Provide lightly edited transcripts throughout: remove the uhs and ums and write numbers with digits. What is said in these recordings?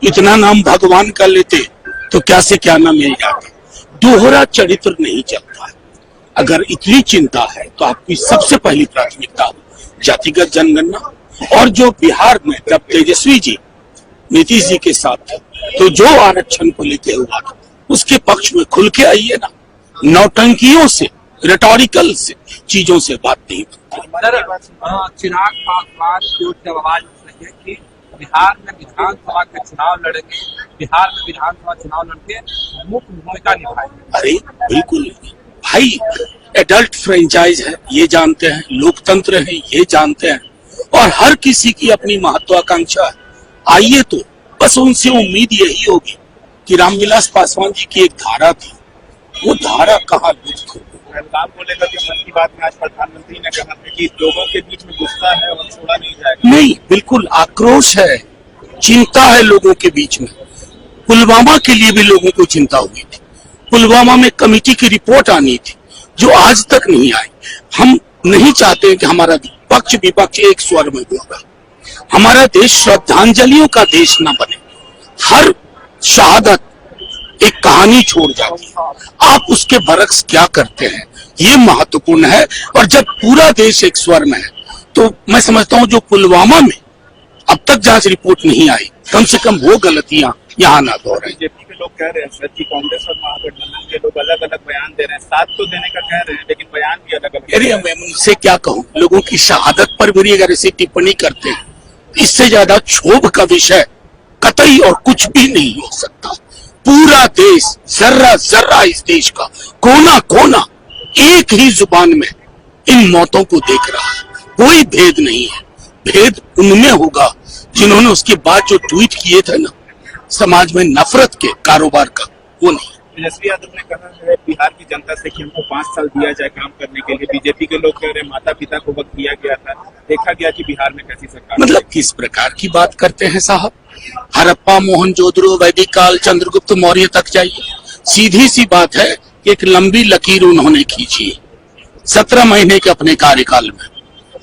इतना नाम भगवान का लेते तो क्या से क्या ना मिल जाता। दोहरा चरित्र नहीं चलता है। अगर इतनी चिंता है तो आपकी सबसे पहली प्राथमिकता हो जातिगत जनगणना, और जो बिहार में जब तेजस्वी जी नीतीश जी के साथ थे तो जो आरक्षण को लेके हुआ था उसके पक्ष में खुल के आइए ना। नौटंकियों से, रेटोरिकल से चीजों से बात नहीं बनती। चिराग पासवान जो जब आवाज उठ रही है कि बिहार में विधानसभा के चुनाव लड़ेंगे, बिहार में विधानसभा चुनाव लड़के मुख्य भूमिका निभाएंगे। अरे बिल्कुल भाई, एडल्ट फ्रेंचाइज है ये जानते हैं, लोकतंत्र है ये जानते हैं, और हर किसी की अपनी महत्वाकांक्षा है। आइए तो बस उनसे उम्मीद यही होगी कि रामविलास पासवान जी की एक धारा थी, वो धारा कहाँ लुप्त हो। बोलेगा कि मन की बात में आज प्रधानमंत्री ने कहा था कि लोगों के बीच में गुस्सा है और छोड़ा नहीं जाएगा। नहीं, बिल्कुल आक्रोश है, चिंता है लोगों के बीच में। पुलवामा के लिए भी लोगों को चिंता हुई थी। पुलवामा में कमेटी की रिपोर्ट आनी थी जो आज तक नहीं आई। हम नहीं चाहते कि हमारा पक्ष विपक्ष एक स्वर में बोले। हमारा देश श्रद्धांजलियों का देश न बने। हर शहादत एक कहानी छोड़ जाती है, आप उसके बरक्स क्या करते हैं ये महत्वपूर्ण है। और जब पूरा देश एक स्वर में है तो मैं समझता हूं जो पुलवामा में अब तक जांच रिपोर्ट नहीं आई, कम से कम वो गलतियां यहाँ ना दोहराएं। बीजेपी के लोग कह रहे हैं सर कि कांग्रेस और महागठबंधन के लोग अलग अलग बयान दे रहे हैं, साथ तो देने का कह रहे हैं लेकिन बयान भी अलग अलग। अरे मैं उनसे क्या कहूं, लोगों की शहादत पर भी अगर ऐसी टिप्पणी करते हैं, इससे ज्यादा क्षोभ का विषय कतई और कुछ भी नहीं हो सकता। पूरा देश, जर्रा जर्रा इस देश का कोना कोना एक ही जुबान में इन मौतों को देख रहा है। कोई भेद नहीं है। भेद उनमें होगा जिन्होंने उसके बाद जो ट्वीट किए थे ना, समाज में नफरत के कारोबार का, वो नहीं। तेजस्वी यादव ने कहा है बिहार की जनता से कि हमको 5 साल दिया जाए काम करने के लिए। बीजेपी के लोग कह रहे हैं माता पिता को वक्त दिया गया था, देखा गया कि बिहार में कैसी सरकार। मतलब किस प्रकार की बात करते हैं साहब। हड़प्पा, मोहनजोदड़ो, वैदिक काल, चंद्रगुप्त मौर्य तक जाइए, सीधी सी बात है कि एक लंबी लकीर उन्होंने खींची 17 महीने के अपने कार्यकाल में।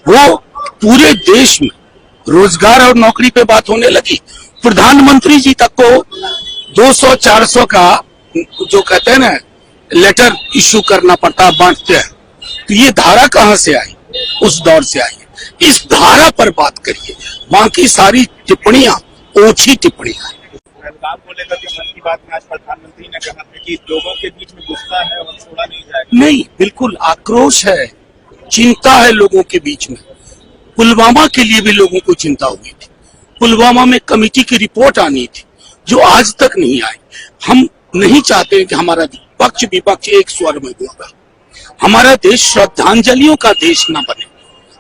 वो पूरे देश में रोजगार और नौकरी पे बात होने लगी। प्रधानमंत्री जी तक को 200-400 का जो कहते हैं ना लेटर इश्यू करना पड़ता, बांटते हैं। तो ये धारा कहां से आई? उस दौर से आई है। इस धारा पर बात करिए, बाकी सारी टिप्पणियां ओछी टिप्पणियां। बोलेगा कि मन की बात में आज प्रधानमंत्री ने कहा था कि लोगों के बीच में गुस्सा है और छोड़ा नहीं जाएगा। नहीं, बिल्कुल आक्रोश है, चिंता है लोगों के बीच में। पुलवामा के लिए भी लोगों को चिंता हुई थी। पुलवामा में कमेटी की रिपोर्ट आनी थी जो आज तक नहीं आई। हम नहीं चाहते कि हमारा पक्ष विपक्ष एक स्वर में बोले। हमारा देश श्रद्धांजलियों का देश न बने।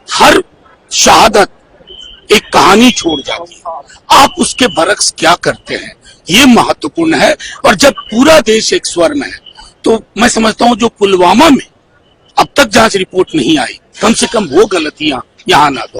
हर शहादत एक कहानी छोड़ जाती है, आप उसके बरक्स क्या करते हैं ये महत्वपूर्ण है। और जब पूरा देश एक स्वर में है तो मैं समझता हूं जो पुलवामा में अब तक जांच रिपोर्ट नहीं आई, कम से कम वो गलतियां यहाँ ना दो।